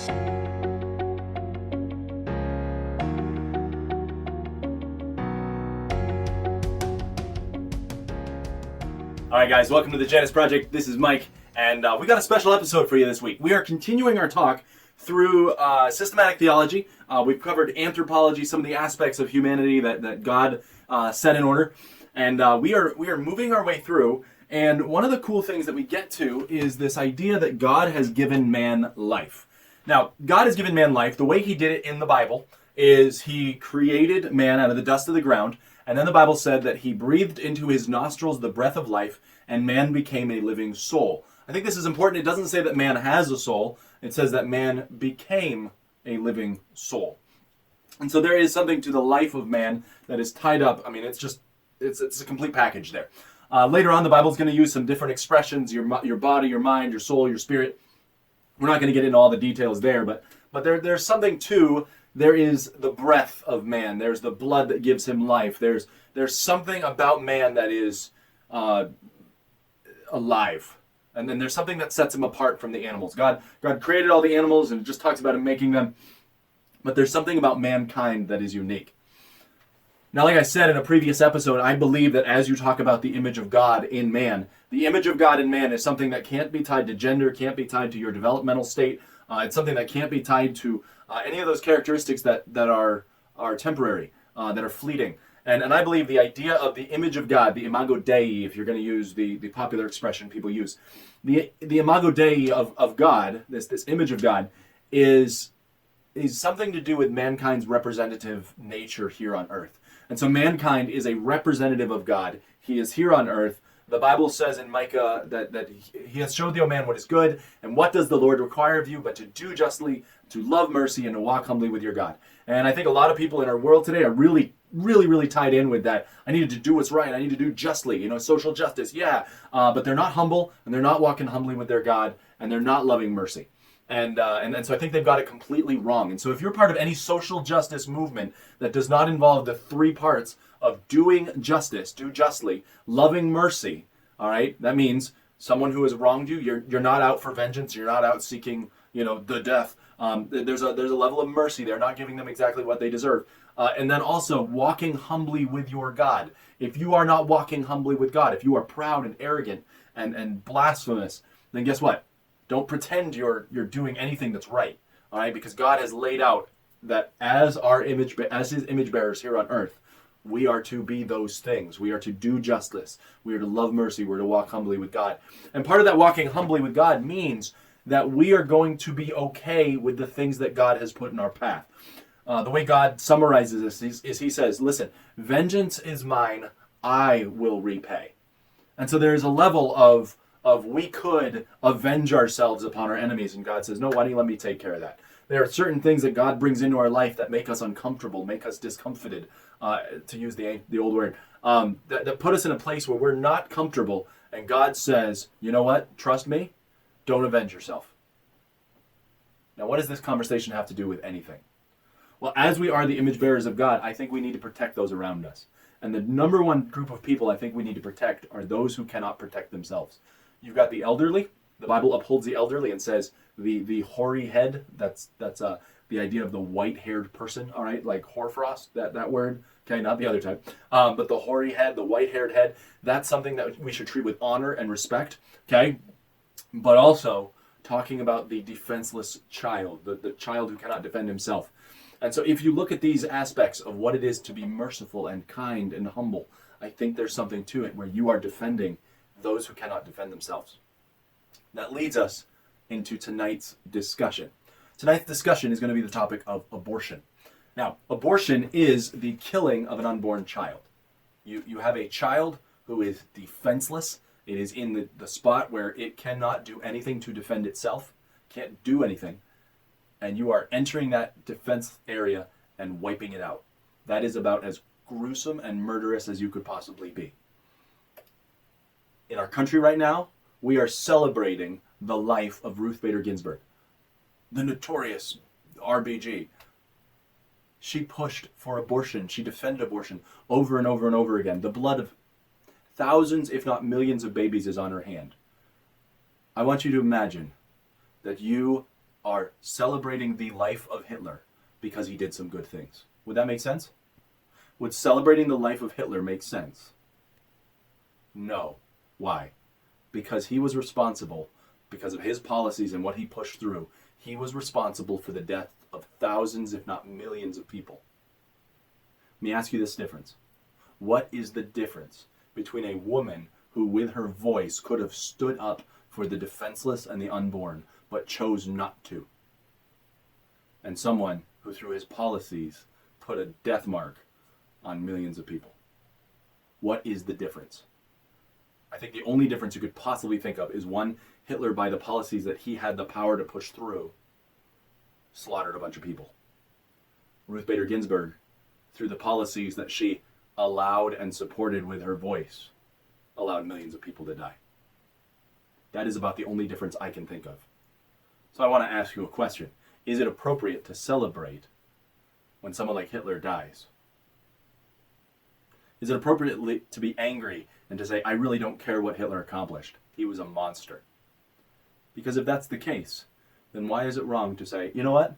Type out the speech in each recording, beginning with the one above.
All right, guys, welcome to the Janus Project. This is Mike, and we got a special episode for you this week. We are continuing our talk through systematic theology. We've covered anthropology, some of the aspects of humanity that God set in order, and we are moving our way through. And one of the cool things that we get to is this idea that God has given man life. Now, God has given man life. The way he did it in the Bible is he created man out of the dust of the ground, and then the Bible said that he breathed into his nostrils the breath of life, and man became a living soul. I think this is important. It doesn't say that man has a soul. It says that man became a living soul. And so there is something to the life of man that is tied up. I mean, it's a complete package there. Later on, the Bible's going to use some different expressions, your body, your mind, your soul, your spirit. We're not going to get into all the details there, but there's something to. There is the breath of man. There's the blood that gives him life. There's something about man that is alive. And then there's something that sets him apart from the animals. God created all the animals and just talks about him making them. But there's something about mankind that is unique. Now, like I said in a previous episode, I believe that as you talk about the image of God in man, the image of God in man is something that can't be tied to gender, can't be tied to your developmental state. It's something that can't be tied to any of those characteristics that are temporary, that are fleeting. And I believe the idea of the image of God, the Imago Dei, if you're going to use the popular expression people use, the Imago Dei of God, this image of God, is something to do with mankind's representative nature here on earth. And so mankind is a representative of God. He is here on earth. The Bible says in Micah that he has showed thee, O man, what is good, and what does the Lord require of you, but to do justly, to love mercy, and to walk humbly with your God. And I think a lot of people in our world today are really, really, really tied in with that. I need to do what's right. I need to do justly, social justice, yeah. But they're not humble, and they're not walking humbly with their God, and they're not loving mercy. And so I think they've got it completely wrong. And so if you're part of any social justice movement that does not involve the three parts of doing justice, do justly, loving mercy, all right, that means someone who has wronged you, you're not out for vengeance, you're not out seeking, the death. There's a level of mercy there, not giving them exactly what they deserve. And then also walking humbly with your God. If you are not walking humbly with God, if you are proud and arrogant and blasphemous, then guess what? Don't pretend you're doing anything that's right, all right? Because God has laid out that as his image bearers here on earth, we are to be those things. We are to do justice. We are to love mercy. We're to walk humbly with God. And part of that walking humbly with God means that we are going to be okay with the things that God has put in our path. The way God summarizes this is he says, listen, vengeance is mine, I will repay. And so there is a level of we could avenge ourselves upon our enemies, and God says, no, why don't you let me take care of that? There are certain things that God brings into our life that make us uncomfortable, make us discomfited, to use the old word, that put us in a place where we're not comfortable, and God says, you know what, trust me, don't avenge yourself. Now, what does this conversation have to do with anything? Well, as we are the image bearers of God, I think we need to protect those around us. And the number one group of people I think we need to protect are those who cannot protect themselves. You've got the elderly. The Bible upholds the elderly and says the hoary head, that's the idea of the white-haired person, all right, like hoarfrost, that word, okay, not the other type, but the hoary head, the white-haired head, that's something that we should treat with honor and respect, okay? But also talking about the defenseless child, the child who cannot defend himself. And so if you look at these aspects of what it is to be merciful and kind and humble, I think there's something to it where you are defending those who cannot defend themselves. That leads us into tonight's discussion. Tonight's discussion is going to be the topic of abortion. Now, abortion is the killing of an unborn child. You have a child who is defenseless. It is in the spot where it cannot do anything to defend itself, can't do anything, and you are entering that defense area and wiping it out. That is about as gruesome and murderous as you could possibly be. In our country right now, we are celebrating the life of Ruth Bader Ginsburg, the Notorious RBG. She pushed for abortion. She defended abortion over and over and over again. The blood of thousands, if not millions of babies is on her hand. I want you to imagine that you are celebrating the life of Hitler because he did some good things. Would that make sense? Would celebrating the life of Hitler make sense? No. Why? Because he was responsible, because of his policies and what he pushed through, he was responsible for the death of thousands, if not millions of people. Let me ask you this difference. What is the difference between a woman who with her voice could have stood up for the defenseless and the unborn, but chose not to, and someone who through his policies put a death mark on millions of people? What is the difference? I think the only difference you could possibly think of is one, Hitler, by the policies that he had the power to push through, slaughtered a bunch of people. Ruth Bader Ginsburg, through the policies that she allowed and supported with her voice, allowed millions of people to die. That is about the only difference I can think of. So I want to ask you a question. Is it appropriate to celebrate when someone like Hitler dies? Is it appropriate to be angry and to say, I really don't care what Hitler accomplished. He was a monster? Because if that's the case, then why is it wrong to say, you know what?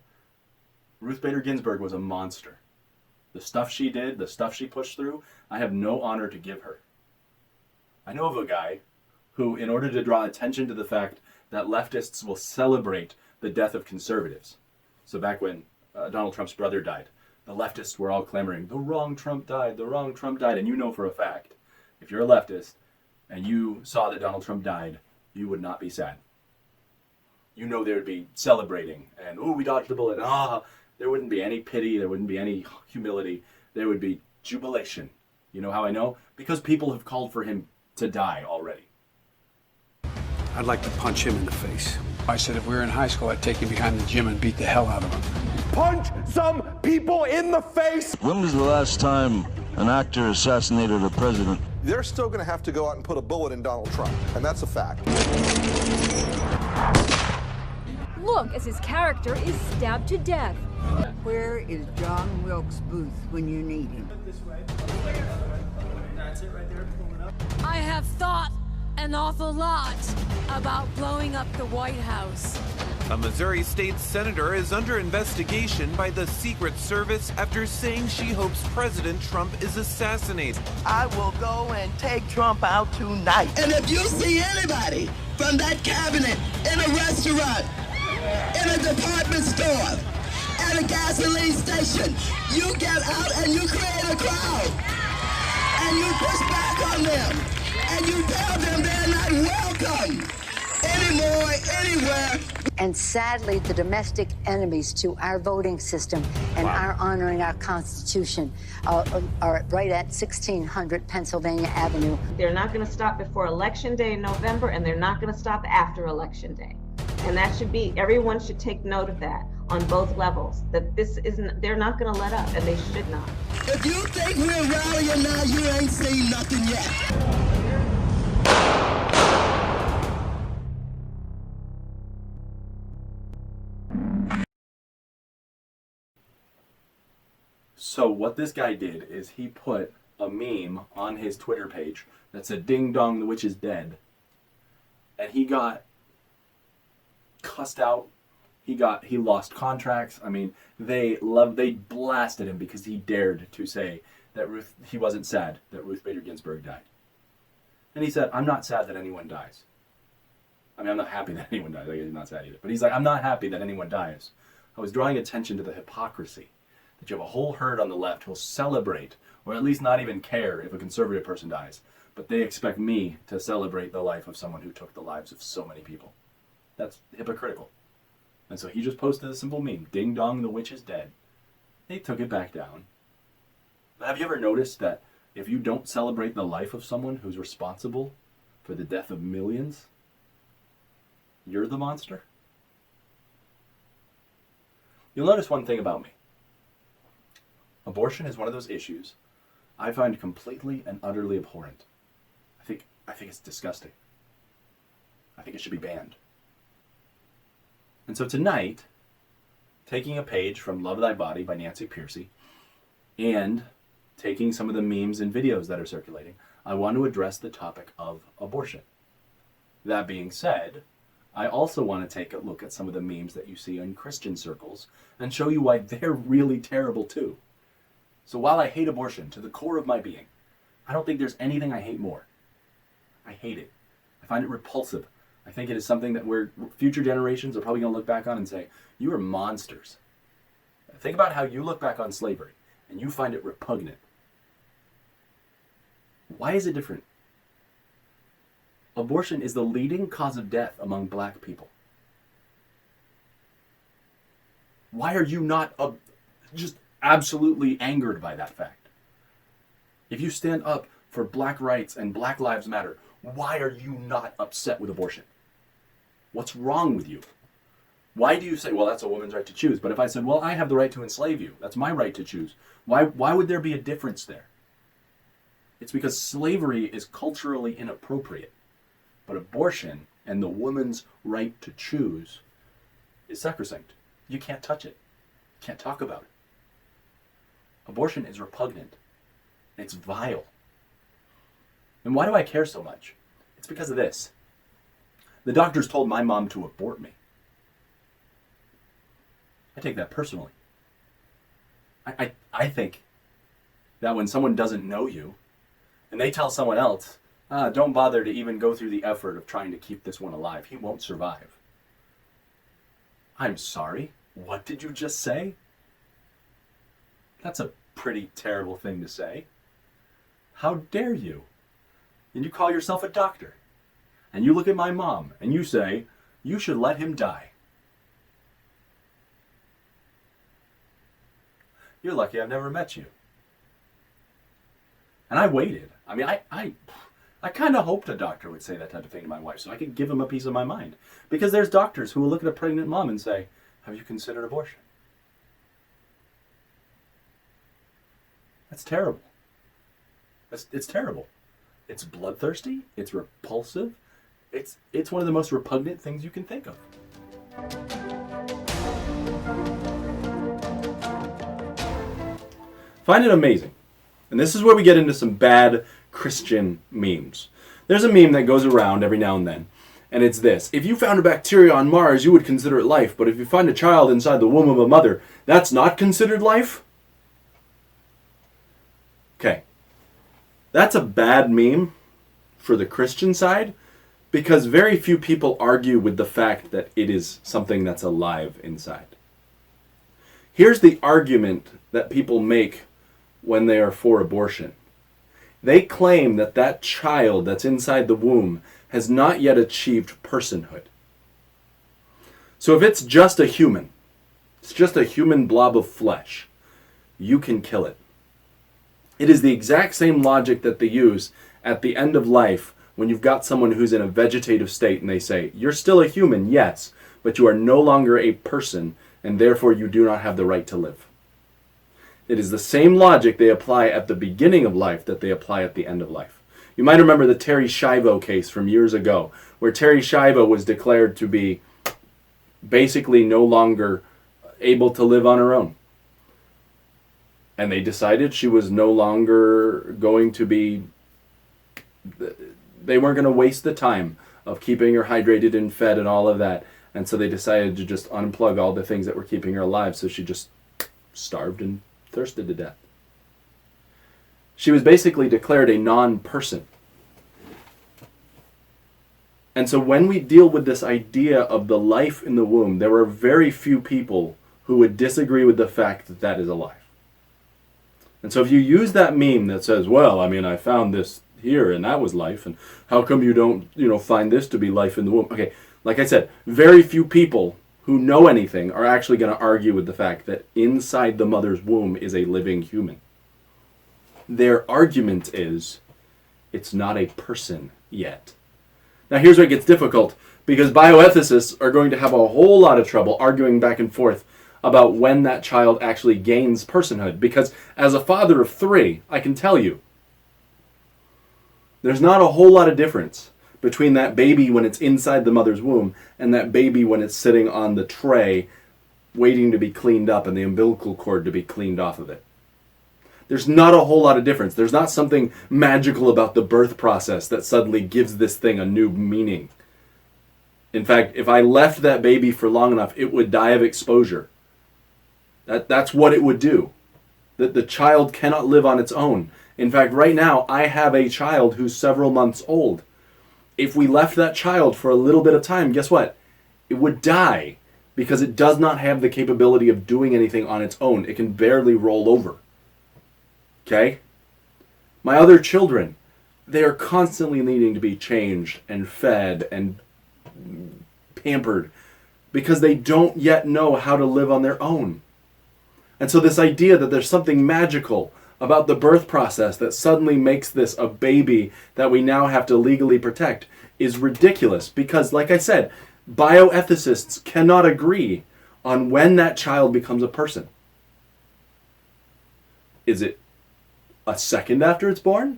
Ruth Bader Ginsburg was a monster. The stuff she did, the stuff she pushed through, I have no honor to give her. I know of a guy who, in order to draw attention to the fact that leftists will celebrate the death of conservatives. So back when Donald Trump's brother died, the leftists were all clamoring, the wrong Trump died, the wrong Trump died. And you know for a fact, if you're a leftist and you saw that Donald Trump died, you would not be sad. You know they would be celebrating and, oh, we dodged a bullet. There wouldn't be any pity. There wouldn't be any humility. There would be jubilation. You know how I know? Because people have called for him to die already. I'd like to punch him in the face. I said if we were in high school, I'd take him behind the gym and beat the hell out of him. Punch some people in the face! When was the last time an actor assassinated a president? They're still going to have to go out and put a bullet in Donald Trump, and that's a fact. Look as his character is stabbed to death. Where is John Wilkes Booth when you need him? That's it right there. Pull it up. I have thought an awful lot about blowing up the White House. A Missouri state senator is under investigation by the Secret Service after saying she hopes President Trump is assassinated. I will go and take Trump out tonight. And if you see anybody from that cabinet in a restaurant, in a department store, at a gasoline station, you get out and you create a crowd. And you push back on them. And you tell them they're not welcome anymore, anywhere. And sadly, the domestic enemies to our voting system and our honoring our Constitution are right at 1600 Pennsylvania Avenue. They're not going to stop before Election Day in November, and they're not going to stop after Election Day. And that should be, everyone should take note of that on both levels, that this isn't, they're not going to let up, and they should not. If you think we're rallying now, you ain't seen nothing yet. So what this guy did is he put a meme on his Twitter page that said, "Ding dong, the witch is dead." And he got cussed out. He lost contracts. I mean, they blasted him because he dared to say that he wasn't sad that Ruth Bader Ginsburg died. And he said, "I'm not sad that anyone dies." I mean, I'm not happy that anyone dies. He's not sad either. But he's like, "I'm not happy that anyone dies." I was drawing attention to the hypocrisy that you have a whole herd on the left who'll celebrate, or at least not even care if a conservative person dies, but they expect me to celebrate the life of someone who took the lives of so many people. That's hypocritical. And so he just posted a simple meme, "Ding dong, the witch is dead." They took it back down. But have you ever noticed that if you don't celebrate the life of someone who's responsible for the death of millions, you're the monster? You'll notice one thing about me. Abortion is one of those issues I find completely and utterly abhorrent. I think it's disgusting. I think it should be banned. And so tonight, taking a page from Love Thy Body by Nancy Pearcey and taking some of the memes and videos that are circulating, I want to address the topic of abortion. That being said, I also want to take a look at some of the memes that you see in Christian circles and show you why they're really terrible too. So while I hate abortion to the core of my being, I don't think there's anything I hate more. I hate it. I find it repulsive. I think it is something that future generations are probably going to look back on and say, you are monsters. Think about how you look back on slavery and you find it repugnant. Why is it different? Abortion is the leading cause of death among black people. Why are you not just absolutely angered by that fact? If you stand up for black rights and Black Lives Matter, why are you not upset with abortion? What's wrong with you? Why do you say, well, that's a woman's right to choose? But if I said, well, I have the right to enslave you, that's my right to choose. Why would there be a difference there? It's because slavery is culturally inappropriate. But abortion and the woman's right to choose is sacrosanct. You can't touch it. You can't talk about it. Abortion is repugnant. It's vile. And why do I care so much? It's because of this. The doctors told my mom to abort me. I take that personally. I think that when someone doesn't know you and they tell someone else, don't bother to even go through the effort of trying to keep this one alive. He won't survive. I'm sorry. What did you just say? That's a pretty terrible thing to say. How dare you? And you call yourself a doctor. And you look at my mom and you say, you should let him die. You're lucky I've never met you. And I waited. I mean, I kind of hoped a doctor would say that type of thing to my wife so I could give him a piece of my mind. Because there's doctors who will look at a pregnant mom and say, have you considered abortion? That's terrible. It's terrible. It's bloodthirsty. It's repulsive. It's one of the most repugnant things you can think of. Find it amazing. And this is where we get into some bad Christian memes. There's a meme that goes around every now and then, and it's this. If you found a bacteria on Mars, you would consider it life, but if you find a child inside the womb of a mother, that's not considered life? Okay. That's a bad meme for the Christian side, because very few people argue with the fact that it is something that's alive inside. Here's the argument that people make when they are for abortion. They claim that that child that's inside the womb has not yet achieved personhood. So if it's just a human, it's just a human blob of flesh, you can kill it. It is the exact same logic that they use at the end of life when you've got someone who's in a vegetative state and they say, you're still a human, yes, but you are no longer a person and therefore you do not have the right to live. It is the same logic they apply at the beginning of life that they apply at the end of life. You might remember the Terry Schiavo case from years ago, where Terry Schiavo was declared to be basically no longer able to live on her own. And they decided she was no longer going to be, they weren't going to waste the time of keeping her hydrated and fed and all of that. And so they decided to just unplug all the things that were keeping her alive, so she just starved and thirsted to death. She was basically declared a non-person. And so when we deal with this idea of the life in the womb, there are very few people who would disagree with the fact that that is alive. And so if you use that meme that says, well, I mean, I found this here and that was life, and how come you don't, find this to be life in the womb? Okay, like I said, very few people who know anything are actually going to argue with the fact that inside the mother's womb is a living human. Their argument is, it's not a person yet. Now here's where it gets difficult, because bioethicists are going to have a whole lot of trouble arguing back and forth about when that child actually gains personhood, because as a father of 3, I can tell you, there's not a whole lot of difference between that baby when it's inside the mother's womb and that baby when it's sitting on the tray waiting to be cleaned up and the umbilical cord to be cleaned off of it. There's not a whole lot of difference. There's not something magical about the birth process that suddenly gives this thing a new meaning. In fact, if I left that baby for long enough, it would die of exposure. That's what it would do. That the child cannot live on its own. In fact, right now, I have a child who's several months old. If we left that child for a little bit of time, guess what? It would die because it does not have the capability of doing anything on its own. It can barely roll over. Okay? My other children, they are constantly needing to be changed and fed and pampered because they don't yet know how to live on their own. And so this idea that there's something magical about the birth process that suddenly makes this a baby that we now have to legally protect is ridiculous because, like I said, bioethicists cannot agree on when that child becomes a person. Is it a second after it's born?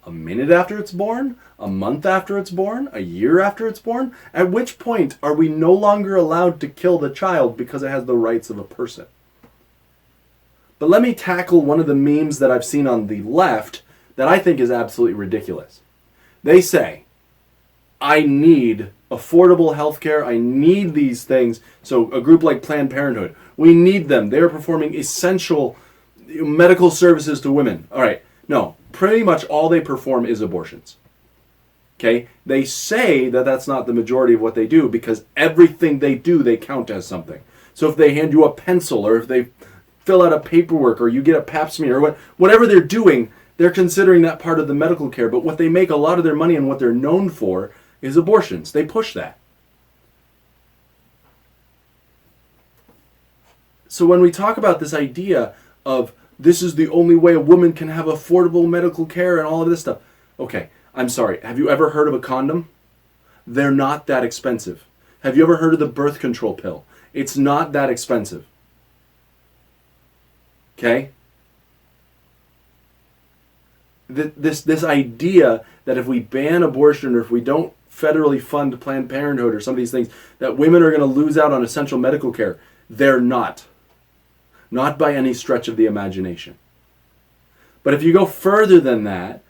A minute after it's born? A month after it's born? A year after it's born? At which point are we no longer allowed to kill the child because it has the rights of a person? But let me tackle one of the memes that I've seen on the left that I think is absolutely ridiculous. They say, I need affordable healthcare. I need these things. So a group like Planned Parenthood, we need them. They're performing essential medical services to women. All right. No, pretty much all they perform is abortions. Okay? They say that that's not the majority of what they do because everything they do, they count as something. So if they hand you a pencil or if they fill out a paperwork or you get a pap smear or whatever they're doing, they're considering that part of the medical care. But what they make a lot of their money and what they're known for is abortions. They push that. So when we talk about this idea of this is the only way a woman can have affordable medical care and all of this stuff. Okay, I'm sorry. Have you ever heard of a condom? They're not that expensive. Have you ever heard of the birth control pill? It's not that expensive. Okay? This idea that if we ban abortion or if we don't federally fund Planned Parenthood or some of these things, that women are going to lose out on essential medical care. They're not. Not by any stretch of the imagination. But if you go further than that,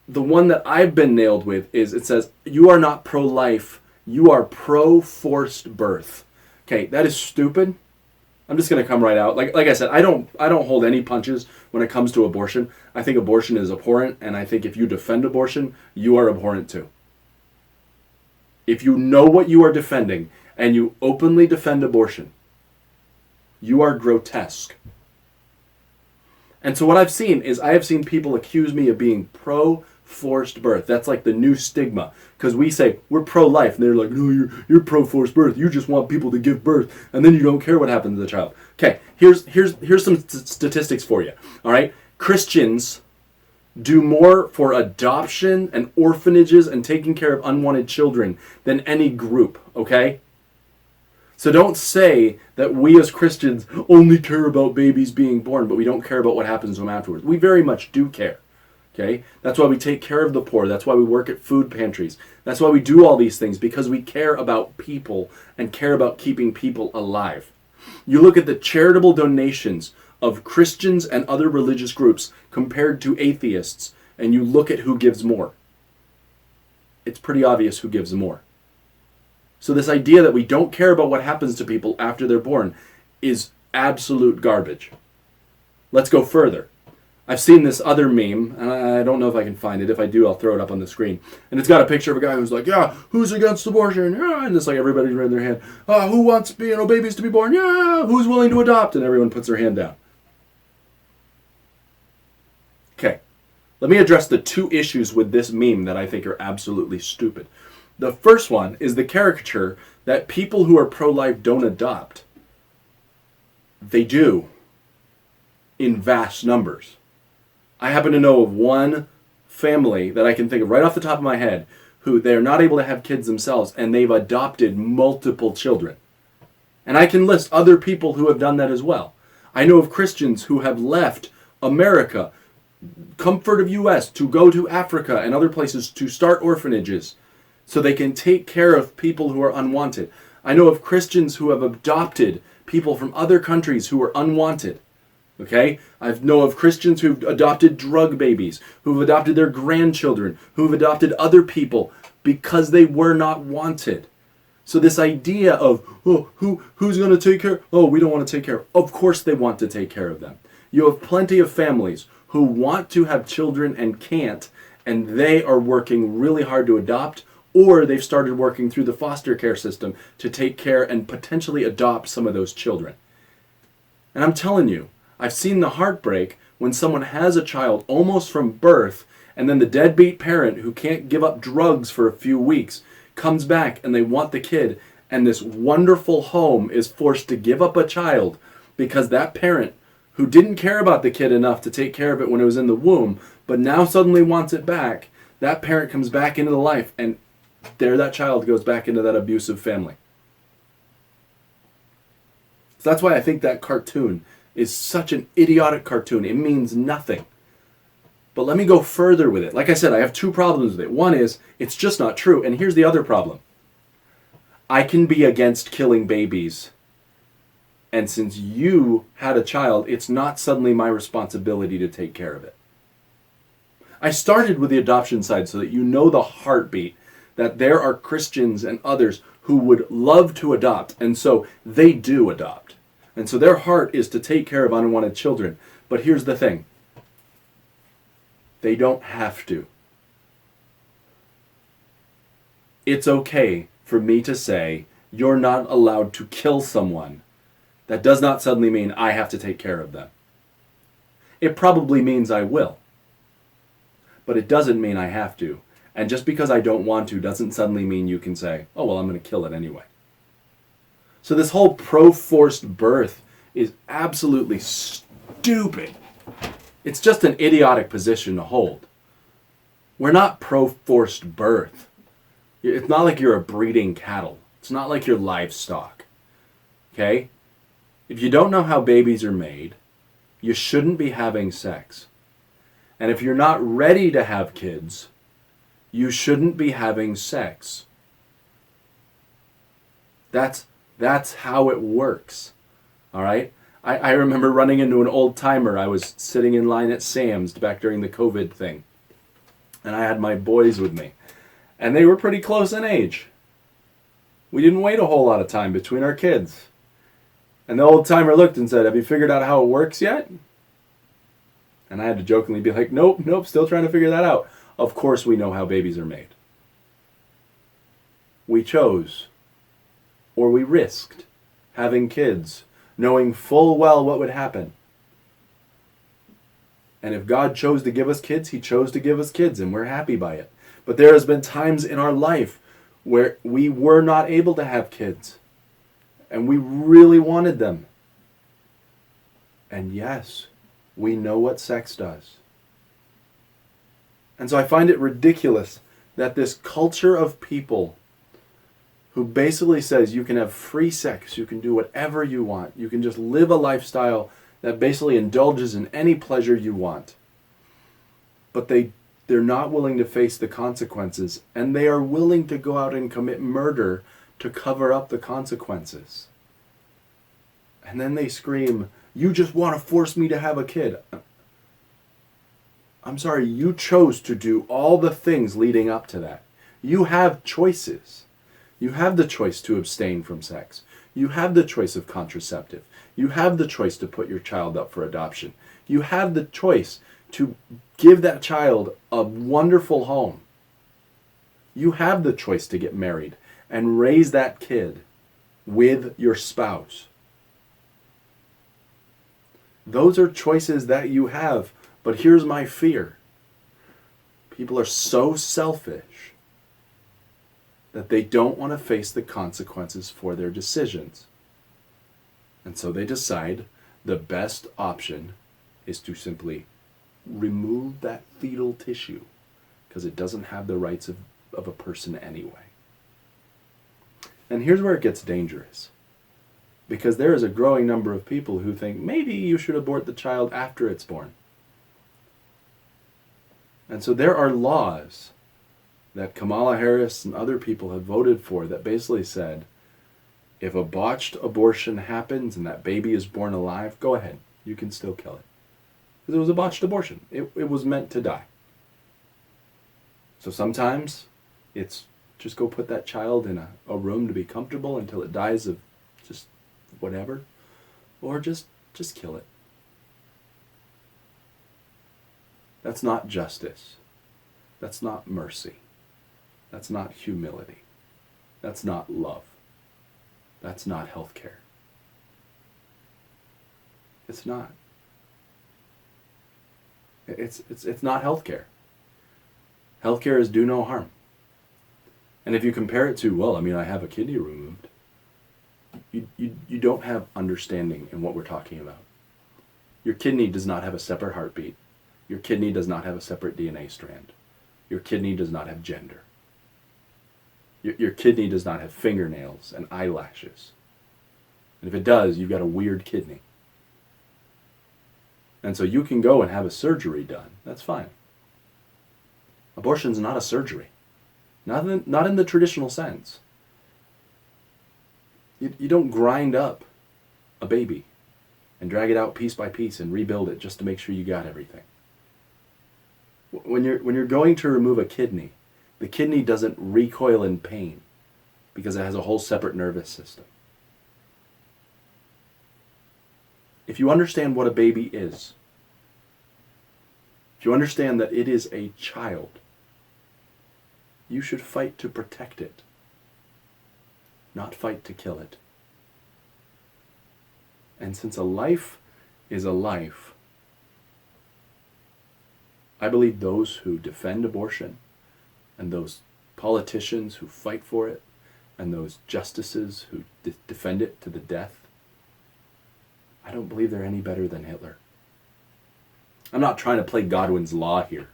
the one that I've been nailed with is it says, you are not pro-life, you are pro-forced birth. Okay, that is stupid. I'm just going to come right out. Like I said, I don't hold any punches when it comes to abortion. I think abortion is abhorrent, and I think if you defend abortion, you are abhorrent too. If you know what you are defending and you openly defend abortion, you are grotesque. And so what I've seen is I have seen people accuse me of being pro-forced birth. That's like the new stigma. Because we say, we're pro-life. And they're like, no, you're pro-forced birth. You just want people to give birth. And then you don't care what happens to the child. Okay, here's some statistics for you. All right? Christians do more for adoption and orphanages and taking care of unwanted children than any group. Okay? So don't say that we as Christians only care about babies being born, but we don't care about what happens to them afterwards. We very much do care. Okay? That's why we take care of the poor. That's why we work at food pantries. That's why we do all these things, because we care about people and care about keeping people alive. You look at the charitable donations of Christians and other religious groups compared to atheists, and you look at who gives more. It's pretty obvious who gives more. So this idea that we don't care about what happens to people after they're born is absolute garbage. Let's go further. I've seen this other meme, and I don't know if I can find it. If I do, I'll throw it up on the screen. And it's got a picture of a guy who's like, yeah, who's against abortion? Yeah, and it's like everybody's raising their hand. Who wants babies to be born? Yeah, who's willing to adopt? And everyone puts their hand down. Okay, let me address the two issues with this meme that I think are absolutely stupid. The first one is the caricature that people who are pro-life don't adopt. They do, in vast numbers. I happen to know of one family that I can think of right off the top of my head who they're not able to have kids themselves, and they've adopted multiple children. And I can list other people who have done that as well. I know of Christians who have left America, comfort of U.S., to go to Africa and other places to start orphanages, so they can take care of people who are unwanted. I know of Christians who have adopted people from other countries who are unwanted. Okay? I know of Christians who've adopted drug babies, who've adopted their grandchildren, who've adopted other people because they were not wanted. So this idea of, oh, who's going to take care? Oh, we don't want to take care. Of course they want to take care of them. You have plenty of families who want to have children and can't, and they are working really hard to adopt, or they've started working through the foster care system to take care and potentially adopt some of those children. And I'm telling you, I've seen the heartbreak when someone has a child almost from birth, and then the deadbeat parent who can't give up drugs for a few weeks comes back and they want the kid, and this wonderful home is forced to give up a child because that parent who didn't care about the kid enough to take care of it when it was in the womb, but now suddenly wants it back, that parent comes back into the life, and there that child goes back into that abusive family. So that's why I think that cartoon is such an idiotic cartoon. It means nothing. But let me go further with it. Like I said, I have two problems with it. One is, it's just not true. And here's the other problem. I can be against killing babies. And since you had a child, it's not suddenly my responsibility to take care of it. I started with the adoption side so that you know the heartbeat, that there are Christians and others who would love to adopt. And so they do adopt. And so their heart is to take care of unwanted children. But here's the thing. They don't have to. It's okay for me to say, you're not allowed to kill someone. That does not suddenly mean I have to take care of them. It probably means I will. But it doesn't mean I have to. And just because I don't want to doesn't suddenly mean you can say, oh, well, I'm going to kill it anyway. So this whole pro-forced birth is absolutely stupid. It's just an idiotic position to hold. We're not pro-forced birth. It's not like you're a breeding cattle. It's not like you're livestock. Okay? If you don't know how babies are made, you shouldn't be having sex. And if you're not ready to have kids, you shouldn't be having sex. That's how it works. All right? I remember running into an old timer. I was sitting in line at Sam's back during the COVID thing. And I had my boys with me. And they were pretty close in age. We didn't wait a whole lot of time between our kids. And the old timer looked and said, have you figured out how it works yet? And I had to jokingly be like, nope, still trying to figure that out. Of course we know how babies are made. We chose, or we risked, having kids, knowing full well what would happen. And if God chose to give us kids, he chose to give us kids, and we're happy by it. But there has been times in our life where we were not able to have kids, and we really wanted them. And yes, we know what sex does. And so I find it ridiculous that this culture of people who basically says you can have free sex, you can do whatever you want, you can just live a lifestyle that basically indulges in any pleasure you want. But they're not willing to face the consequences, and they are willing to go out and commit murder to cover up the consequences. And then they scream, you just want to force me to have a kid. I'm sorry, you chose to do all the things leading up to that. You have choices. You have the choice to abstain from sex. You have the choice of contraceptive. You have the choice to put your child up for adoption. You have the choice to give that child a wonderful home. You have the choice to get married and raise that kid with your spouse. Those are choices that you have. But here's my fear. People are so selfish that they don't want to face the consequences for their decisions. And so they decide the best option is to simply remove that fetal tissue because it doesn't have the rights of a person anyway. And here's where it gets dangerous. Because there is a growing number of people who think maybe you should abort the child after it's born. And so there are laws that Kamala Harris and other people have voted for that basically said, if a botched abortion happens and that baby is born alive, go ahead. you can still kill it. Because it was a botched abortion. It was meant to die. So sometimes it's just go put that child in a room to be comfortable until it dies of just whatever. Or just kill it. That's not justice. That's not mercy. That's not humility. That's not love. That's not healthcare. It's not. It's not healthcare. Healthcare is do no harm. And if you compare it to, well, I mean, I have a kidney removed, you don't have understanding in what we're talking about. Your kidney does not have a separate heartbeat. Your kidney does not have a separate DNA strand. Your kidney does not have gender. Your kidney does not have fingernails and eyelashes. And if it does, you've got a weird kidney. And so you can go and have a surgery done. That's fine. Abortion's not a surgery. Not in the traditional sense. You don't grind up a baby and drag it out piece by piece and rebuild it just to make sure you got everything. When you're going to remove a kidney, the kidney doesn't recoil in pain because it has a whole separate nervous system. If you understand what a baby is, if you understand that it is a child, you should fight to protect it, not fight to kill it. And since a life is a life, I believe those who defend abortion and those politicians who fight for it and those justices who defend it to the death, I don't believe they're any better than Hitler. I'm not trying to play Godwin's law here,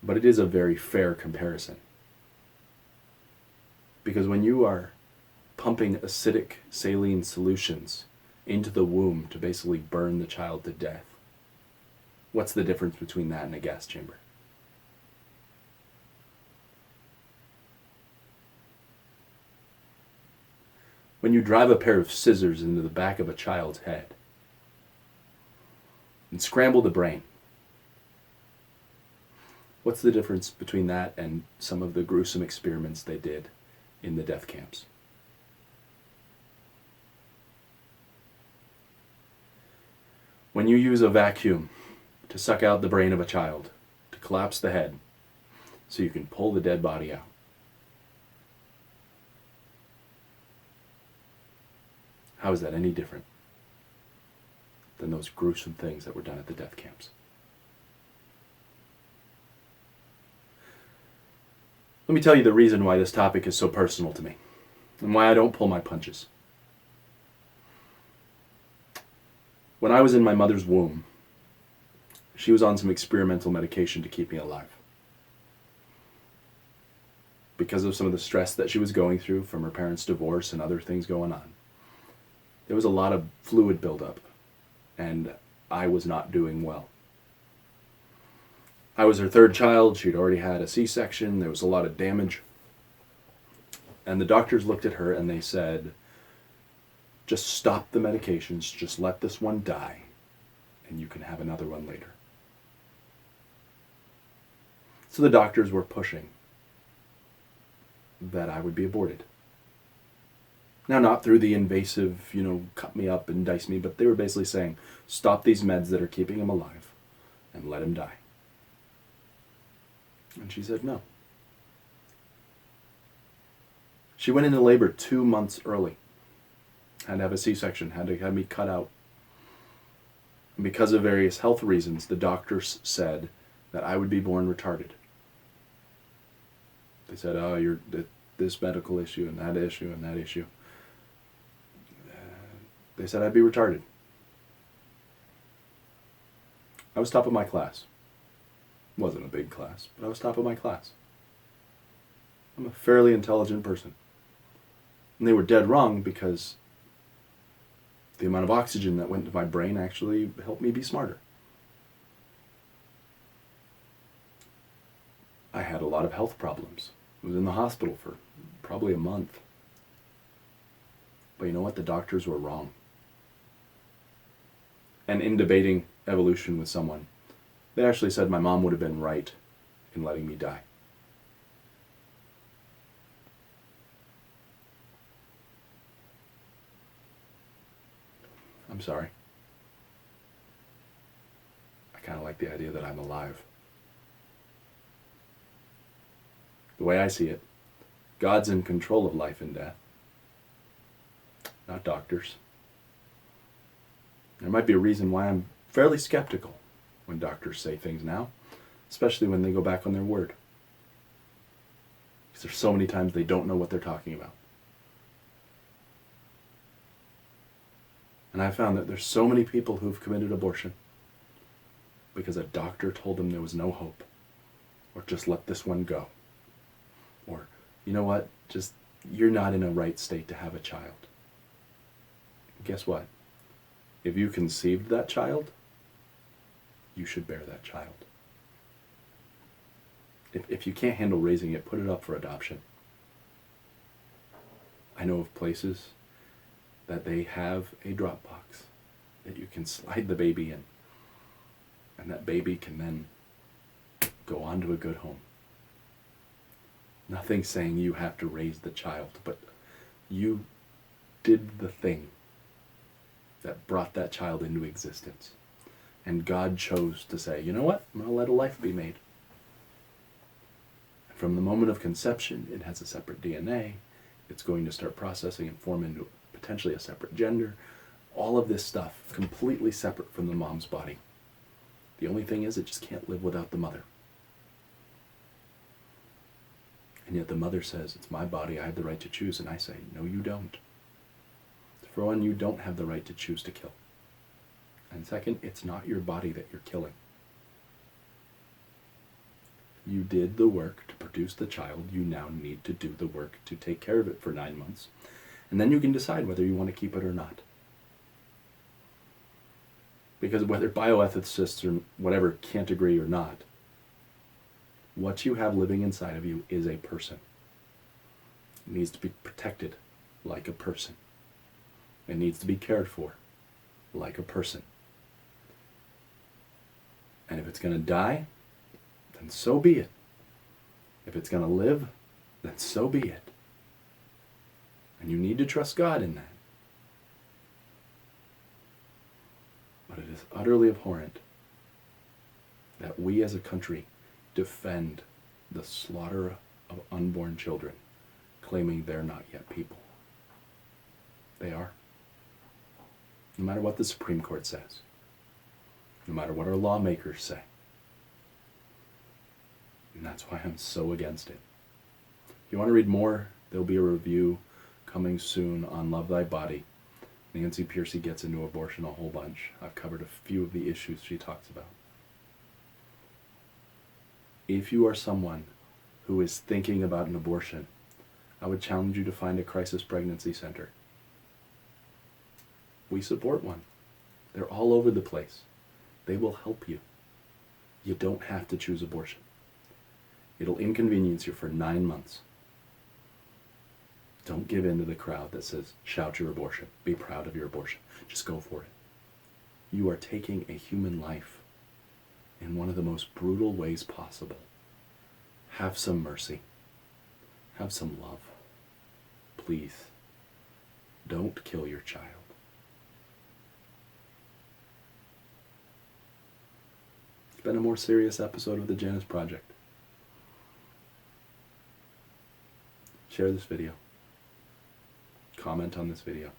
but it is a very fair comparison. Because when you are pumping acidic saline solutions into the womb to basically burn the child to death, what's the difference between that and a gas chamber? When you drive a pair of scissors into the back of a child's head and scramble the brain, what's the difference between that and some of the gruesome experiments they did in the death camps? When you use a vacuum to suck out the brain of a child, to collapse the head, so you can pull the dead body out, how is that any different than those gruesome things that were done at the death camps? Let me tell you the reason why this topic is so personal to me and why I don't pull my punches. When I was in my mother's womb, she was on some experimental medication to keep me alive. Because of some of the stress that she was going through from her parents' divorce and other things going on, there was a lot of fluid buildup, and I was not doing well. I was her third child. She'd already had a C-section. There was a lot of damage. And the doctors looked at her and they said, just stop the medications, just let this one die, and you can have another one later. So the doctors were pushing that I would be aborted. Now, not through the invasive, cut me up and dice me, but they were basically saying, stop these meds that are keeping him alive and let him die. And she said no. She went into labor 2 months early. Had to have a C-section, had to have me cut out. And because of various health reasons, the doctors said that I would be born retarded. They said, oh, you're this medical issue and that issue and that issue. They said I'd be retarded. I was top of my class. Wasn't a big class, but I was top of my class. I'm a fairly intelligent person. And they were dead wrong because the amount of oxygen that went to my brain actually helped me be smarter. I had a lot of health problems. I was in the hospital for probably a month. But you know what? The doctors were wrong. And in debating evolution with someone, they actually said my mom would have been right in letting me die. I'm sorry. I kind of like the idea that I'm alive. The way I see it, God's in control of life and death, not doctors. There might be a reason why I'm fairly skeptical when doctors say things now, especially when they go back on their word. Because there's so many times they don't know what they're talking about. And I found that there's so many people who've committed abortion because a doctor told them there was no hope, or just let this one go, or you know what, just you're not in a right state to have a child. Guess what? If you conceived that child, you should bear that child. If you can't handle raising it, put it up for adoption. I know of places that they have a drop box that you can slide the baby in, and that baby can then go on to a good home. Nothing saying you have to raise the child, but you did the thing that brought that child into existence. And God chose to say, you know what? I'm going to let a life be made. And from the moment of conception, it has a separate DNA. It's going to start processing and form into potentially a separate gender. All of this stuff completely separate from the mom's body. The only thing is it just can't live without the mother. And yet the mother says, it's my body, I have the right to choose. And I say, no, you don't. For one, you don't have the right to choose to kill. And second, it's not your body that you're killing. You did the work to produce the child. You now need to do the work to take care of it for 9 months. And then you can decide whether you want to keep it or not. Because whether bioethicists or whatever can't agree or not, what you have living inside of you is a person. It needs to be protected like a person. It needs to be cared for like a person. And if it's going to die, then so be it. If it's going to live, then so be it. And you need to trust God in that. But it is utterly abhorrent that we as a country defend the slaughter of unborn children, claiming they're not yet people. They are. No matter what the Supreme Court says, no matter what our lawmakers say. And that's why I'm so against it. If you want to read more, there'll be a review coming soon on Love Thy Body. Nancy Pearcey gets into abortion a whole bunch. I've covered a few of the issues she talks about. If you are someone who is thinking about an abortion, I would challenge you to find a crisis pregnancy center. We support one. They're all over the place. They will help you. You don't have to choose abortion. It'll inconvenience you for 9 months. Don't give in to the crowd that says, shout your abortion. Be proud of your abortion. Just go for it. You are taking a human life in one of the most brutal ways possible. Have some mercy. Have some love. Please, don't kill your child. It's been a more serious episode of the Janice Project. Share this video. Comment on this video.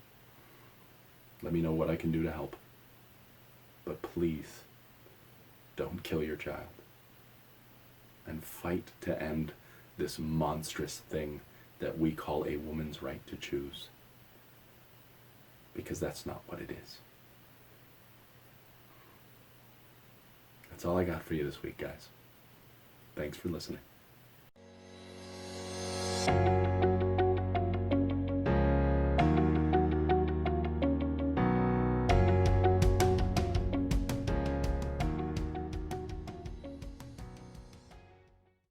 Let me know what I can do to help. But please, don't kill your child. And fight to end this monstrous thing that we call a woman's right to choose. Because that's not what it is. That's all I got for you this week, guys. Thanks for listening.